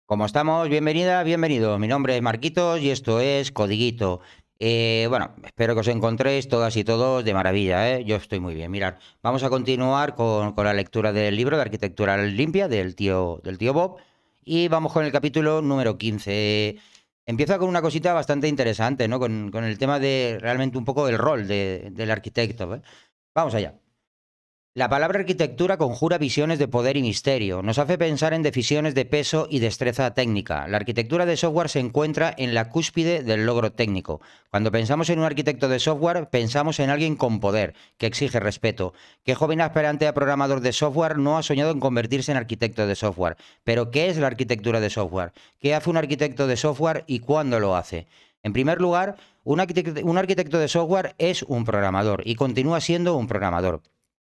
¿Cómo estamos? Bienvenida, bienvenido. Mi nombre es Marquitos y esto es Codiguito. Bueno, espero que os encontréis todas y todos de maravilla, ¿eh? Yo estoy muy bien. Mirad, vamos a continuar con la lectura del libro de Arquitectura Limpia del tío Bob y vamos con el capítulo número 15. Empieza con una cosita bastante interesante, ¿no? Con el tema de realmente un poco el rol del arquitecto, ¿eh? Vamos allá. La palabra arquitectura conjura visiones de poder y misterio. Nos hace pensar en decisiones de peso y destreza técnica. La arquitectura de software se encuentra en la cúspide del logro técnico. Cuando pensamos en un arquitecto de software, pensamos en alguien con poder, que exige respeto. ¿Qué joven aspirante a programador de software no ha soñado en convertirse en arquitecto de software? Pero, ¿qué es la arquitectura de software? ¿Qué hace un arquitecto de software y cuándo lo hace? En primer lugar, un arquitecto de software es un programador y continúa siendo un programador.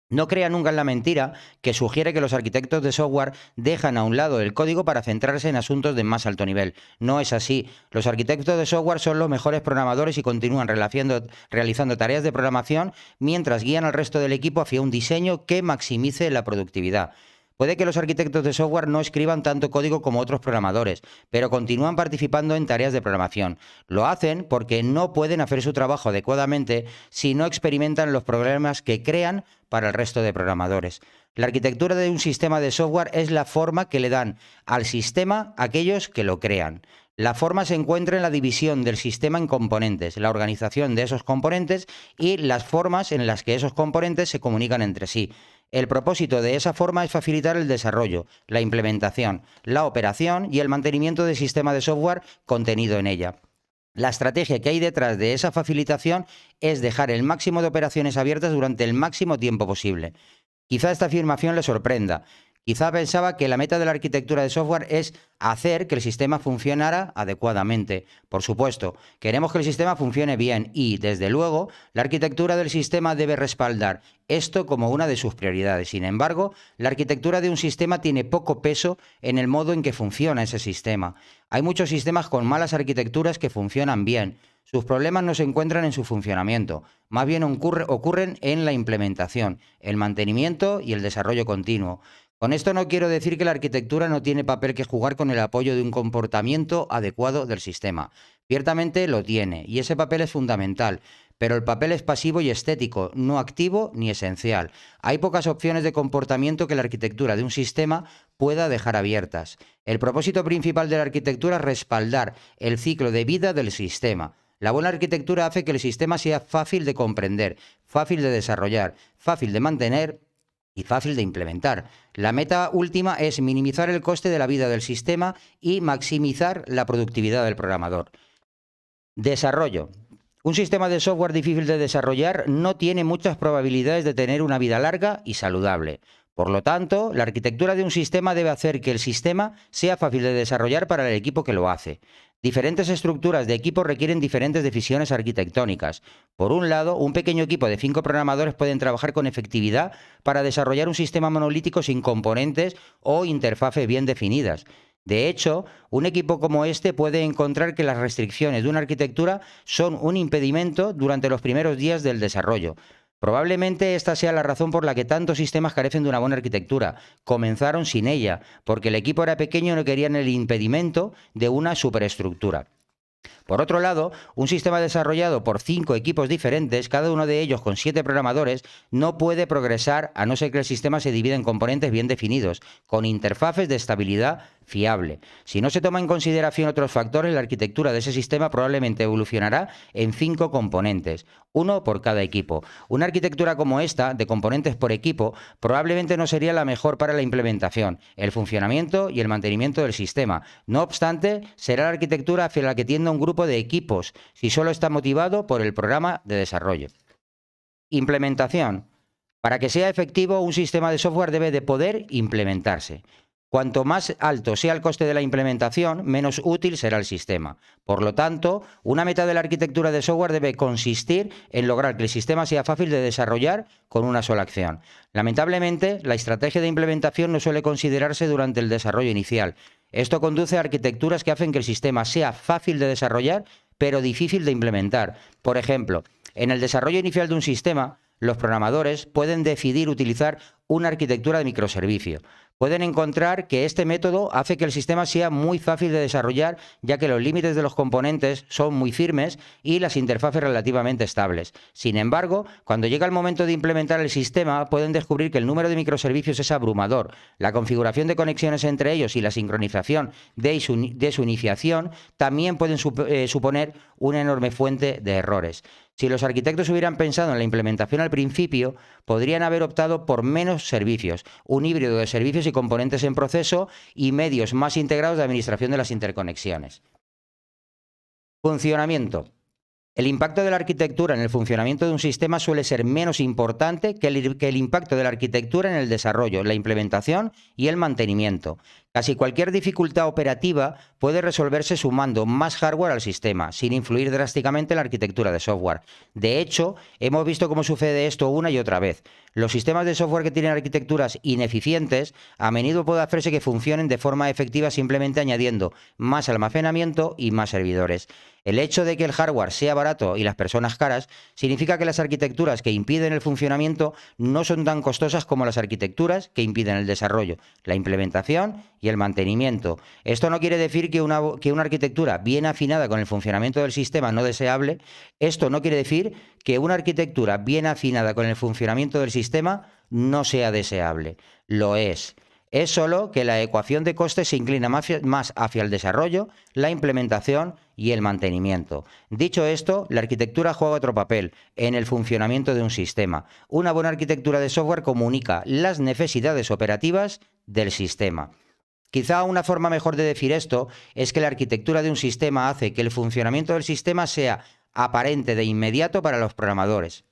No crea nunca en la mentira que sugiere que los arquitectos de software dejan a un lado el código para centrarse en asuntos de más alto nivel. No es así. Los arquitectos de software son los mejores programadores y continúan realizando tareas de programación mientras guían al resto del equipo hacia un diseño que maximice la productividad. Puede que los arquitectos de software no escriban tanto código como otros programadores, pero continúan participando en tareas de programación. Lo hacen porque no pueden hacer su trabajo adecuadamente si no experimentan los problemas que crean para el resto de programadores. La arquitectura de un sistema de software es la forma que le dan al sistema aquellos que lo crean. La forma se encuentra en la división del sistema en componentes, la organización de esos componentes y las formas en las que esos componentes se comunican entre sí. El propósito de esa forma es facilitar el desarrollo, la implementación, la operación y el mantenimiento del sistema de software contenido en ella. La estrategia que hay detrás de esa facilitación es dejar el máximo de operaciones abiertas durante el máximo tiempo posible. Quizá esta afirmación le sorprenda. Quizá pensaba que la meta de la arquitectura de software es hacer que el sistema funcionara adecuadamente. Por supuesto, queremos que el sistema funcione bien y, desde luego, la arquitectura del sistema debe respaldar esto como una de sus prioridades. Sin embargo, la arquitectura de un sistema tiene poco peso en el modo en que funciona ese sistema. Hay muchos sistemas con malas arquitecturas que funcionan bien. Sus problemas no se encuentran en su funcionamiento, más bien ocurren en la implementación, el mantenimiento y el desarrollo continuo. Con esto no quiero decir que la arquitectura no tiene papel que jugar con el apoyo de un comportamiento adecuado del sistema. Ciertamente lo tiene, y ese papel es fundamental, pero el papel es pasivo y estético, no activo ni esencial. Hay pocas opciones de comportamiento que la arquitectura de un sistema pueda dejar abiertas. El propósito principal de la arquitectura es respaldar el ciclo de vida del sistema. La buena arquitectura hace que el sistema sea fácil de comprender, fácil de desarrollar, fácil de mantener y fácil de implementar. La meta última es minimizar el coste de la vida del sistema y maximizar la productividad del programador. Desarrollo. Un sistema de software difícil de desarrollar no tiene muchas probabilidades de tener una vida larga y saludable. Por lo tanto, la arquitectura de un sistema debe hacer que el sistema sea fácil de desarrollar para el equipo que lo hace. Diferentes estructuras de equipo requieren diferentes decisiones arquitectónicas. Por un lado, un pequeño equipo de 5 programadores pueden trabajar con efectividad para desarrollar un sistema monolítico sin componentes o interfaces bien definidas. De hecho, un equipo como este puede encontrar que las restricciones de una arquitectura son un impedimento durante los primeros días del desarrollo. Probablemente esta sea la razón por la que tantos sistemas carecen de una buena arquitectura. Comenzaron sin ella, porque el equipo era pequeño y no querían el impedimento de una superestructura. Por otro lado, un sistema desarrollado por 5 equipos diferentes, cada uno de ellos con 7 programadores, no puede progresar a no ser que el sistema se divida en componentes bien definidos, con interfaces de estabilidad fiable. Si no se toma en consideración otros factores, la arquitectura de ese sistema probablemente evolucionará en 5 componentes, uno por cada equipo. Una arquitectura como esta, de componentes por equipo, probablemente no sería la mejor para la implementación, el funcionamiento y el mantenimiento del sistema. No obstante, será la arquitectura hacia la que tienda un grupo de equipos, si solo está motivado por el programa de desarrollo. Implementación. Para que sea efectivo, un sistema de software debe de poder implementarse. Cuanto más alto sea el coste de la implementación, menos útil será el sistema. Por lo tanto, una meta de la arquitectura de software debe consistir en lograr que el sistema sea fácil de desarrollar con una sola acción. Lamentablemente, la estrategia de implementación no suele considerarse durante el desarrollo inicial. Esto conduce a arquitecturas que hacen que el sistema sea fácil de desarrollar, pero difícil de implementar. Por ejemplo, en el desarrollo inicial de un sistema, los programadores pueden decidir utilizar una arquitectura de microservicio. Pueden encontrar que este método hace que el sistema sea muy fácil de desarrollar, ya que los límites de los componentes son muy firmes y las interfaces relativamente estables. Sin embargo, cuando llega el momento de implementar el sistema, pueden descubrir que el número de microservicios es abrumador. La configuración de conexiones entre ellos y la sincronización de su iniciación también pueden suponer una enorme fuente de errores. Si los arquitectos hubieran pensado en la implementación al principio, podrían haber optado por menos servicios, un híbrido de servicios y componentes en proceso y medios más integrados de administración de las interconexiones. Funcionamiento. El impacto de la arquitectura en el funcionamiento de un sistema suele ser menos importante que el impacto de la arquitectura en el desarrollo, la implementación y el mantenimiento. Casi cualquier dificultad operativa puede resolverse sumando más hardware al sistema, sin influir drásticamente en la arquitectura de software. De hecho, hemos visto cómo sucede esto una y otra vez. Los sistemas de software que tienen arquitecturas ineficientes a menudo puede hacerse que funcionen de forma efectiva simplemente añadiendo más almacenamiento y más servidores. El hecho de que el hardware sea barato y las personas caras significa que las arquitecturas que impiden el funcionamiento no son tan costosas como las arquitecturas que impiden el desarrollo, la implementación y el mantenimiento. Esto no quiere decir que una arquitectura bien afinada con el funcionamiento del sistema no deseable, esto no quiere decir que una arquitectura bien afinada con el funcionamiento del sistema no sea deseable. Lo es. Es solo que la ecuación de costes se inclina más hacia el desarrollo, la implementación y el mantenimiento. Dicho esto, la arquitectura juega otro papel en el funcionamiento de un sistema. Una buena arquitectura de software comunica las necesidades operativas del sistema. Quizá una forma mejor de decir esto es que la arquitectura de un sistema hace que el funcionamiento del sistema sea aparente de inmediato para los programadores.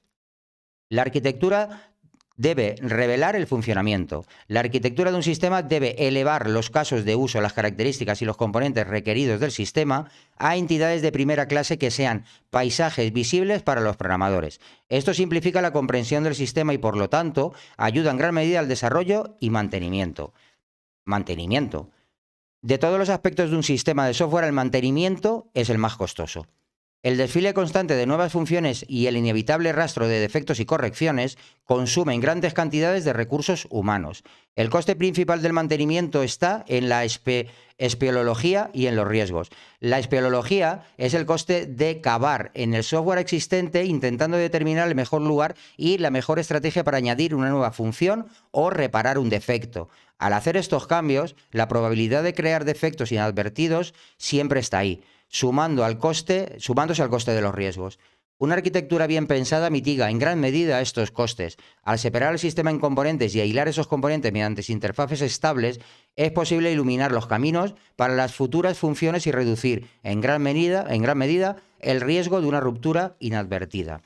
La arquitectura debe revelar el funcionamiento. La arquitectura de un sistema debe elevar los casos de uso, las características y los componentes requeridos del sistema a entidades de primera clase que sean paisajes visibles para los programadores. Esto simplifica la comprensión del sistema y, por lo tanto, ayuda en gran medida al desarrollo y mantenimiento. De todos los aspectos de un sistema de software, el mantenimiento es el más costoso. El desfile constante de nuevas funciones y el inevitable rastro de defectos y correcciones consumen grandes cantidades de recursos humanos. El coste principal del mantenimiento está en la espeleología y en los riesgos. La espeleología es el coste de cavar en el software existente intentando determinar el mejor lugar y la mejor estrategia para añadir una nueva función o reparar un defecto. Al hacer estos cambios, la probabilidad de crear defectos inadvertidos siempre está ahí, sumándose al coste de los riesgos. Una arquitectura bien pensada mitiga en gran medida estos costes. Al separar el sistema en componentes y aislar esos componentes mediante interfaces estables, es posible iluminar los caminos para las futuras funciones y reducir en gran medida el riesgo de una ruptura inadvertida.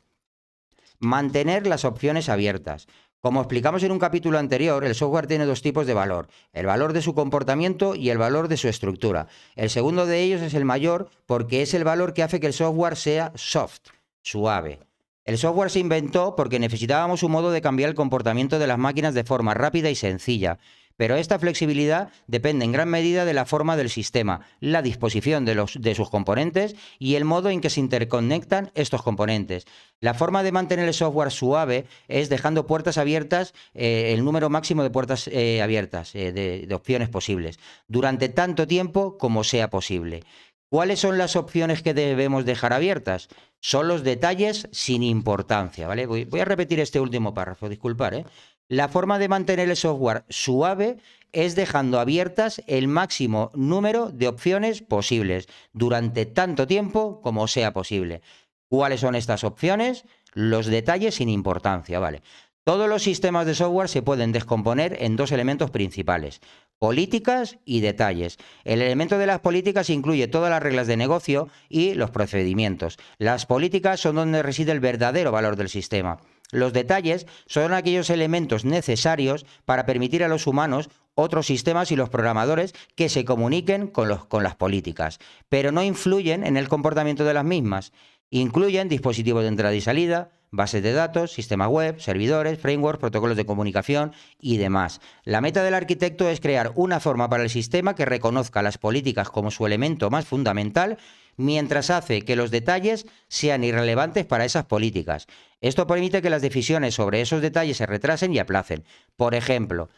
Mantener las opciones abiertas. Como explicamos en un capítulo anterior, el software tiene dos tipos de valor, el valor de su comportamiento y el valor de su estructura. El segundo de ellos es el mayor porque es el valor que hace que el software sea soft, suave. El software se inventó porque necesitábamos un modo de cambiar el comportamiento de las máquinas de forma rápida y sencilla. Pero esta flexibilidad depende en gran medida de la forma del sistema, la disposición de sus componentes y el modo en que se interconectan estos componentes. La forma de mantener el software suave es dejando puertas abiertas, el número máximo de puertas abiertas, de opciones posibles, durante tanto tiempo como sea posible. ¿Cuáles son las opciones que debemos dejar abiertas? Son los detalles sin importancia, ¿vale? Voy a repetir este último párrafo, disculpar, ¿eh? La forma de mantener el software suave es dejando abiertas el máximo número de opciones posibles durante tanto tiempo como sea posible. ¿Cuáles son estas opciones? Los detalles sin importancia, ¿vale? Todos los sistemas de software se pueden descomponer en dos elementos principales: políticas y detalles. El elemento de las políticas incluye todas las reglas de negocio y los procedimientos. Las políticas son donde reside el verdadero valor del sistema. Los detalles son aquellos elementos necesarios para permitir a los humanos, otros sistemas y los programadores que se comuniquen con las políticas, pero no influyen en el comportamiento de las mismas. Incluyen dispositivos de entrada y salida, bases de datos, sistemas web, servidores, frameworks, protocolos de comunicación y demás. La meta del arquitecto es crear una forma para el sistema que reconozca las políticas como su elemento más fundamental, mientras hace que los detalles sean irrelevantes para esas políticas. Esto permite que las decisiones sobre esos detalles se retrasen y aplacen. Por ejemplo,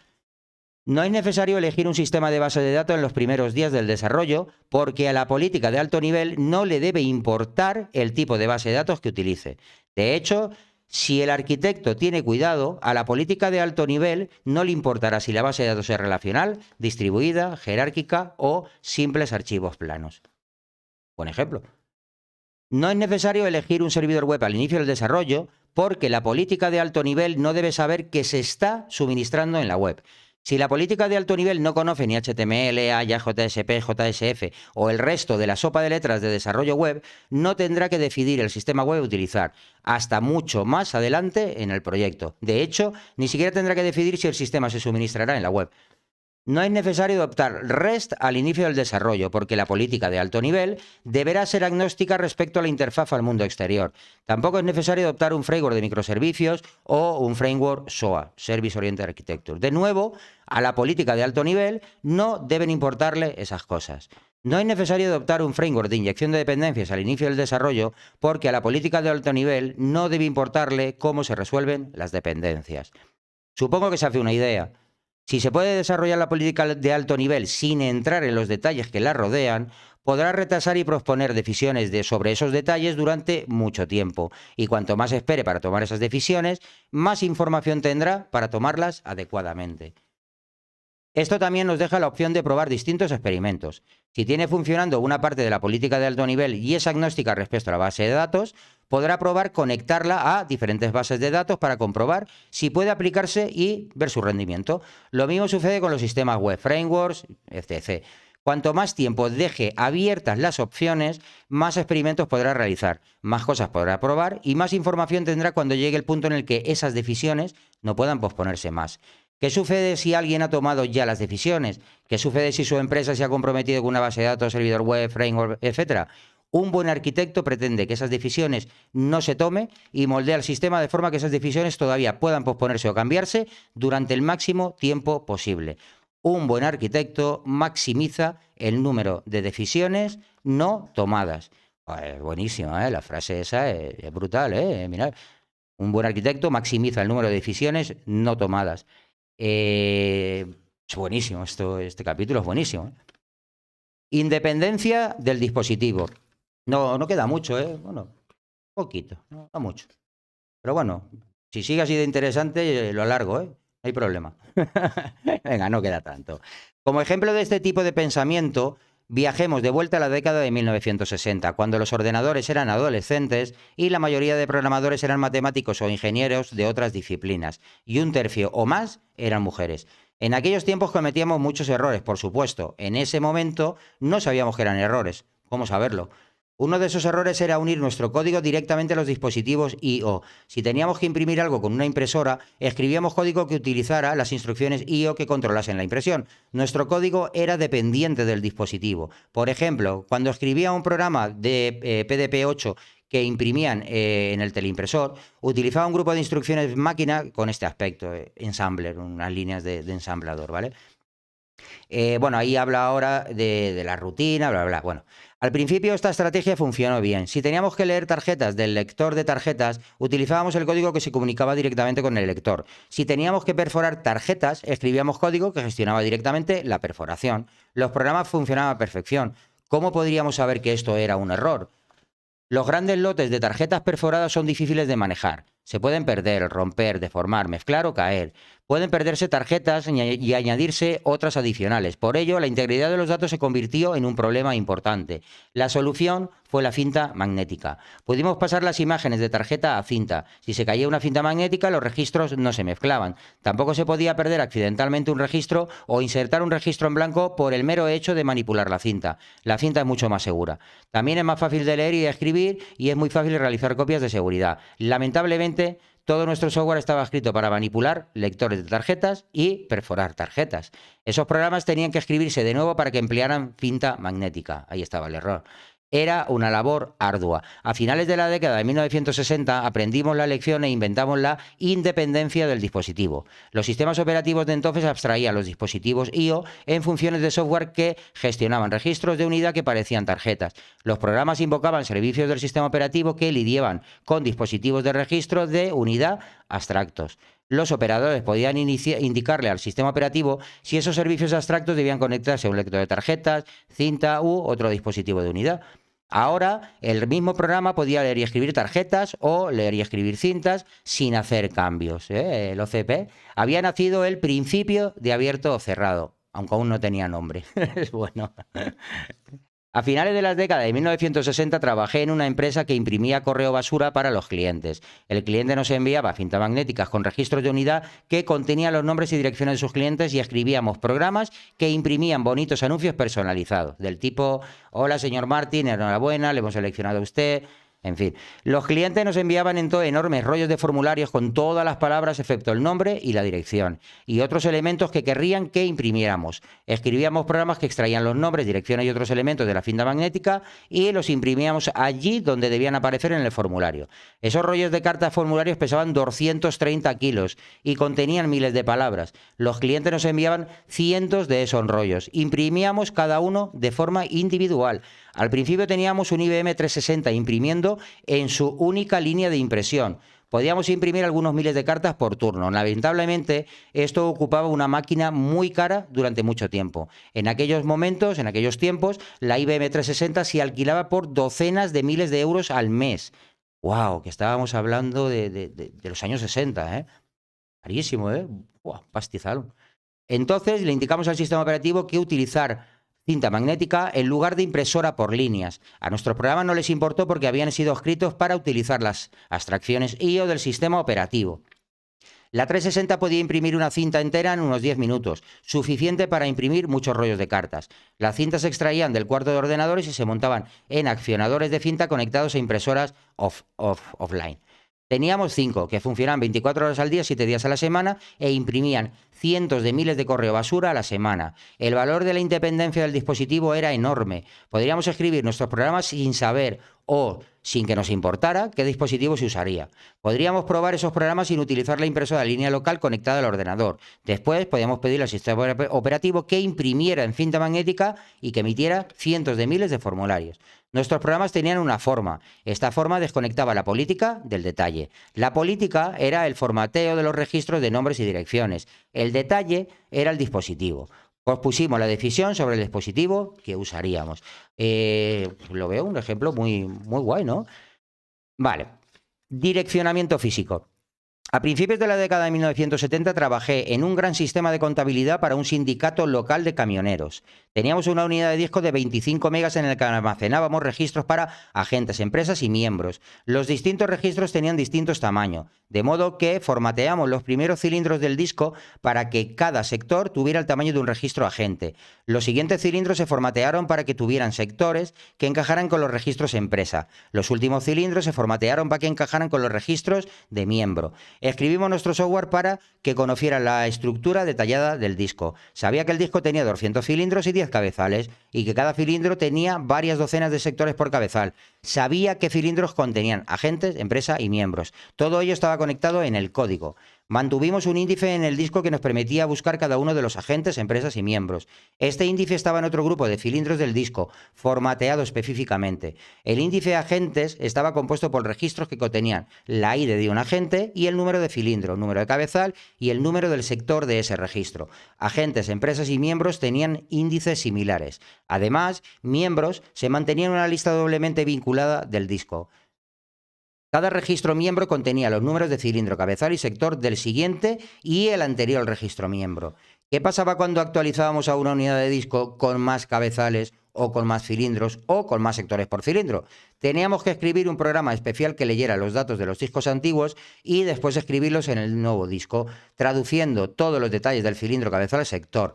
No es necesario elegir un sistema de base de datos en los primeros días del desarrollo, porque a la política de alto nivel no le debe importar el tipo de base de datos que utilice. De hecho, si el arquitecto tiene cuidado, a la política de alto nivel no le importará si la base de datos es relacional, distribuida, jerárquica o simples archivos planos. Buen ejemplo. No es necesario elegir un servidor web al inicio del desarrollo, porque la política de alto nivel no debe saber qué se está suministrando en la web. Si la política de alto nivel no conoce ni HTML, AYA, JSP, JSF o el resto de la sopa de letras de desarrollo web, no tendrá que decidir el sistema web a utilizar hasta mucho más adelante en el proyecto. De hecho, ni siquiera tendrá que decidir si el sistema se suministrará en la web. No es necesario adoptar REST al inicio del desarrollo, porque la política de alto nivel deberá ser agnóstica respecto a la interfaz al mundo exterior. Tampoco es necesario adoptar un framework de microservicios o un framework SOA, Service Oriented Architecture. De nuevo, a la política de alto nivel no deben importarle esas cosas. No es necesario adoptar un framework de inyección de dependencias al inicio del desarrollo, porque a la política de alto nivel no debe importarle cómo se resuelven las dependencias. Supongo que se hace una idea. Si se puede desarrollar la política de alto nivel sin entrar en los detalles que la rodean, podrá retrasar y posponer decisiones sobre esos detalles durante mucho tiempo. Y cuanto más espere para tomar esas decisiones, más información tendrá para tomarlas adecuadamente. Esto también nos deja la opción de probar distintos experimentos. Si tiene funcionando una parte de la política de alto nivel y es agnóstica respecto a la base de datos, podrá probar conectarla a diferentes bases de datos para comprobar si puede aplicarse y ver su rendimiento. Lo mismo sucede con los sistemas web, frameworks, etc. Cuanto más tiempo deje abiertas las opciones, más experimentos podrá realizar, más cosas podrá probar y más información tendrá cuando llegue el punto en el que esas decisiones no puedan posponerse más. ¿Qué sucede si alguien ha tomado ya las decisiones? ¿Qué sucede si su empresa se ha comprometido con una base de datos, servidor web, framework, etcétera? Un buen arquitecto pretende que esas decisiones no se tomen y moldea el sistema de forma que esas decisiones todavía puedan posponerse o cambiarse durante el máximo tiempo posible. Un buen arquitecto maximiza el número de decisiones no tomadas. Buenísimo, ¿eh? La frase esa es brutal, ¿eh? Mirad. Un buen arquitecto maximiza el número de decisiones no tomadas. Es buenísimo, este capítulo es buenísimo. Independencia del dispositivo. No queda mucho, ¿eh? Bueno, poquito, no mucho. Pero bueno, si sigue así de interesante, lo alargo, ¿eh? No hay problema. Venga, no queda tanto. Como ejemplo de este tipo de pensamiento, viajemos de vuelta a la década de 1960, cuando los ordenadores eran adolescentes y la mayoría de programadores eran matemáticos o ingenieros de otras disciplinas, y un tercio o más eran mujeres. En aquellos tiempos cometíamos muchos errores, por supuesto. En ese momento no sabíamos que eran errores. ¿Cómo saberlo? Uno de esos errores era unir nuestro código directamente a los dispositivos I/O. Si teníamos que imprimir algo con una impresora, escribíamos código que utilizara las instrucciones I/O que controlasen la impresión. Nuestro código era dependiente del dispositivo. Por ejemplo, cuando escribía un programa de PDP-8 que imprimían en el teleimpresor, utilizaba un grupo de instrucciones máquina con este aspecto, ensambler, unas líneas de ensamblador, ¿vale? Bueno, ahí habla ahora de la rutina, bla, bla. Bueno, al principio esta estrategia funcionó bien. Si teníamos que leer tarjetas del lector de tarjetas, utilizábamos el código que se comunicaba directamente con el lector. Si teníamos que perforar tarjetas, escribíamos código que gestionaba directamente la perforación. Los programas funcionaban a perfección. ¿Cómo podríamos saber que esto era un error? Los grandes lotes de tarjetas perforadas son difíciles de manejar. Se pueden perder, romper, deformar, mezclar o caer. Pueden perderse tarjetas y añadirse otras adicionales. Por ello, la integridad de los datos se convirtió en un problema importante. La solución fue la cinta magnética. Pudimos pasar las imágenes de tarjeta a cinta. Si se caía una cinta magnética, los registros no se mezclaban. Tampoco se podía perder accidentalmente un registro o insertar un registro en blanco por el mero hecho de manipular la cinta. La cinta es mucho más segura. También es más fácil de leer y de escribir y es muy fácil realizar copias de seguridad. Lamentablemente, todo nuestro software estaba escrito para manipular lectores de tarjetas y perforar tarjetas. Esos programas tenían que escribirse de nuevo para que emplearan cinta magnética. Ahí estaba el error. Era una labor ardua. A finales de la década de 1960 aprendimos la lección e inventamos la independencia del dispositivo. Los sistemas operativos de entonces abstraían los dispositivos I/O en funciones de software que gestionaban registros de unidad que parecían tarjetas. Los programas invocaban servicios del sistema operativo que lidiaban con dispositivos de registro de unidad abstractos. Los operadores podían indicarle al sistema operativo si esos servicios abstractos debían conectarse a un lector de tarjetas, cinta u otro dispositivo de unidad. Ahora, el mismo programa podía leer y escribir tarjetas o leer y escribir cintas sin hacer cambios. El OCP había nacido el principio de abierto o cerrado, aunque aún no tenía nombre. Es bueno. A finales de las décadas de 1960 trabajé en una empresa que imprimía correo basura para los clientes. El cliente nos enviaba cintas magnéticas con registros de unidad que contenían los nombres y direcciones de sus clientes y escribíamos programas que imprimían bonitos anuncios personalizados, del tipo: hola señor Martín, enhorabuena, le hemos seleccionado a usted. En fin, los clientes nos enviaban entonces enormes rollos de formularios con todas las palabras excepto el nombre y la dirección y otros elementos que querrían que imprimiéramos. Escribíamos programas que extraían los nombres, direcciones y otros elementos de la cinta magnética y los imprimíamos allí donde debían aparecer en el formulario. Esos rollos de cartas formularios pesaban 230 kilos y contenían miles de palabras. Los clientes nos enviaban cientos de esos rollos. Imprimíamos cada uno de forma individual. Al principio teníamos un IBM 360 imprimiendo en su única línea de impresión. Podíamos imprimir algunos miles de cartas por turno. Lamentablemente, esto ocupaba una máquina muy cara durante mucho tiempo. En aquellos momentos, en aquellos tiempos, la IBM 360 se alquilaba por docenas de miles de euros al mes. ¡Wow! Que estábamos hablando de los años 60, ¿eh? Carísimo, ¿eh? ¡Wow! Pastizal. Entonces, le indicamos al sistema operativo que utilizar cinta magnética en lugar de impresora por líneas. A nuestros programas no les importó porque habían sido escritos para utilizar las abstracciones IO del sistema operativo. La 360 podía imprimir una cinta entera en unos 10 minutos, suficiente para imprimir muchos rollos de cartas. Las cintas se extraían del cuarto de ordenadores y se montaban en accionadores de cinta conectados a impresoras offline. Teníamos 5 que funcionaban 24 horas al día, 7 días a la semana e imprimían cientos de miles de correo basura a la semana. El valor de la independencia del dispositivo era enorme. Podríamos escribir nuestros programas sin saber o sin que nos importara qué dispositivo se usaría. Podríamos probar esos programas sin utilizar la impresora de línea local conectada al ordenador. Después podíamos pedirle al sistema operativo que imprimiera en cinta magnética y que emitiera cientos de miles de formularios. Nuestros programas tenían una forma. Esta forma desconectaba la política del detalle. La política era el formateo de los registros de nombres y direcciones. El detalle era el dispositivo. Pospusimos la decisión sobre el dispositivo que usaríamos. Lo veo un ejemplo muy, muy guay, ¿no? Vale. Direccionamiento físico. A principios de la década de 1970 trabajé en un gran sistema de contabilidad para un sindicato local de camioneros. Teníamos una unidad de disco de 25 megas en el que almacenábamos registros para agentes, empresas y miembros. Los distintos registros tenían distintos tamaños, de modo que formateamos los primeros cilindros del disco para que cada sector tuviera el tamaño de un registro agente. Los siguientes cilindros se formatearon para que tuvieran sectores que encajaran con los registros empresa. Los últimos cilindros se formatearon para que encajaran con los registros de miembro. Escribimos nuestro software para que conociera la estructura detallada del disco. Sabía que el disco tenía 200 cilindros y 10 cabezales y que cada cilindro tenía varias docenas de sectores por cabezal. Sabía qué cilindros contenían agentes, empresa y miembros. Todo ello estaba conectado en el código. Mantuvimos un índice en el disco que nos permitía buscar cada uno de los agentes, empresas y miembros. Este índice estaba en otro grupo de cilindros del disco, formateado específicamente. El índice de agentes estaba compuesto por registros que contenían la ID de un agente y el número de cilindro, número de cabezal y el número del sector de ese registro. Agentes, empresas y miembros tenían índices similares. Además, miembros se mantenían en una lista doblemente vinculada del disco. Cada registro miembro contenía los números de cilindro, cabezal y sector del siguiente y el anterior registro miembro. ¿Qué pasaba cuando actualizábamos a una unidad de disco con más cabezales o con más cilindros o con más sectores por cilindro? Teníamos que escribir un programa especial que leyera los datos de los discos antiguos y después escribirlos en el nuevo disco, traduciendo todos los detalles del cilindro, cabezal y sector.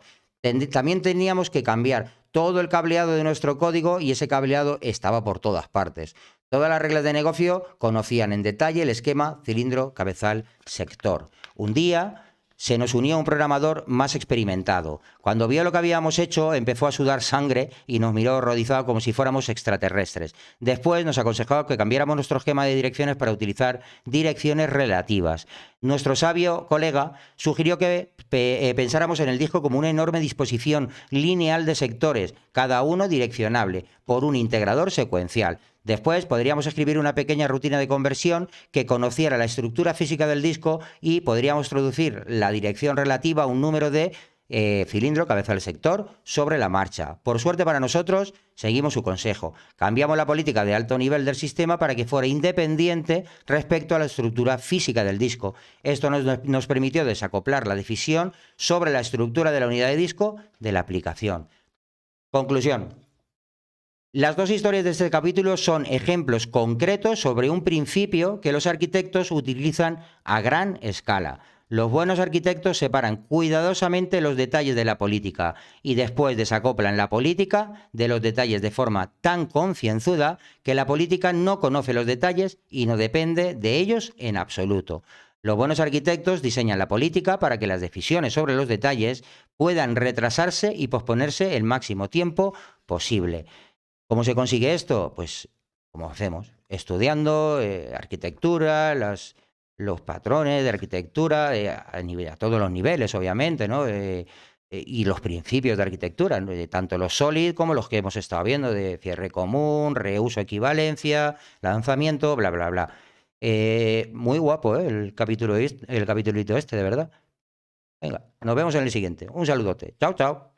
También teníamos que cambiar todo el cableado de nuestro código y ese cableado estaba por todas partes. Todas las reglas de negocio conocían en detalle el esquema cilindro, cabezal, sector. Un día se nos unía un programador más experimentado. Cuando vio lo que habíamos hecho, empezó a sudar sangre y nos miró horrorizado como si fuéramos extraterrestres. Después nos aconsejó que cambiáramos nuestro esquema de direcciones para utilizar direcciones relativas. Nuestro sabio colega sugirió que pensáramos en el disco como una enorme disposición lineal de sectores, cada uno direccionable, por un integrador secuencial. Después podríamos escribir una pequeña rutina de conversión que conociera la estructura física del disco y podríamos traducir la dirección relativa a un número de cilindro, cabeza del sector, sobre la marcha. Por suerte para nosotros, seguimos su consejo. Cambiamos la política de alto nivel del sistema para que fuera independiente respecto a la estructura física del disco. Esto nos permitió desacoplar la decisión sobre la estructura de la unidad de disco de la aplicación. Conclusión. Las dos historias de este capítulo son ejemplos concretos sobre un principio que los arquitectos utilizan a gran escala. Los buenos arquitectos separan cuidadosamente los detalles de la política y después desacoplan la política de los detalles de forma tan concienzuda que la política no conoce los detalles y no depende de ellos en absoluto. Los buenos arquitectos diseñan la política para que las decisiones sobre los detalles puedan retrasarse y posponerse el máximo tiempo posible. ¿Cómo se consigue esto? Pues, como hacemos, estudiando arquitectura, los patrones de arquitectura, a todos los niveles, obviamente, ¿no? Y los principios de arquitectura, ¿no? Tanto los SOLID como los que hemos estado viendo, de cierre común, reuso, equivalencia, lanzamiento, bla, bla, bla. Muy guapo, el capitulito este, de verdad. Venga, nos vemos en el siguiente. Un saludote. Chao, chao.